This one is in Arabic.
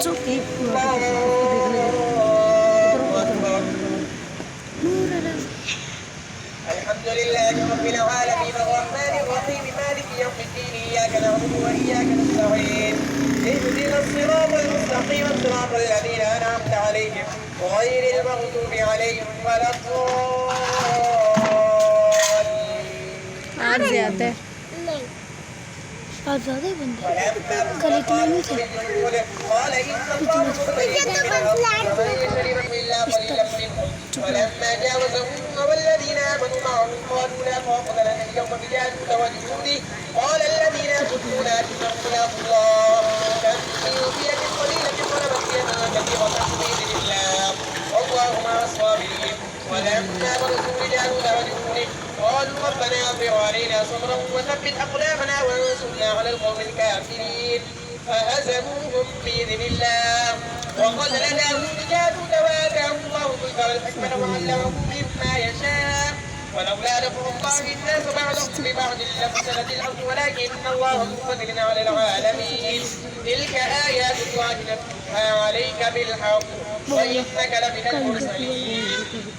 الحمد لله رب العالمين الرحمن الرحيم مالك يوم الدين إياك نعبد وإياك نستعين اهدنا الصراط المستقيم صراط الذين أنعمت عليهم غير المغضوب عليهم ولا الضالين. आज ज़्यादा ही बंद है कल इतना नहीं थे ولما جاوزه والذين آمنوا معه قالوا لا طاقة لنا اليوم بجالوت وجنوده قال الذين يظنون أنهم ملاقو الله كم من فئة قليلة غلبت فئة كثيرة بإذن الله والله مع الصابرين. ولما برزوا لجالوت وجنوده قالوا ربنا أفرغ علينا صبرا وثبت أقدامنا وانصرنا على القوم الكافرين فهزموهم بإذن الله. وقتل داود جالوت وآتاه الله الملك والحكمة وعلمه مما يشاء ولولا دفع الله الناس بعضهم ببعض لفسدت الأرض ولكن الله ذو فضل على العالمين. تلك آيات الله نتلوها عليك بالحق وإنك لمن المرسلين.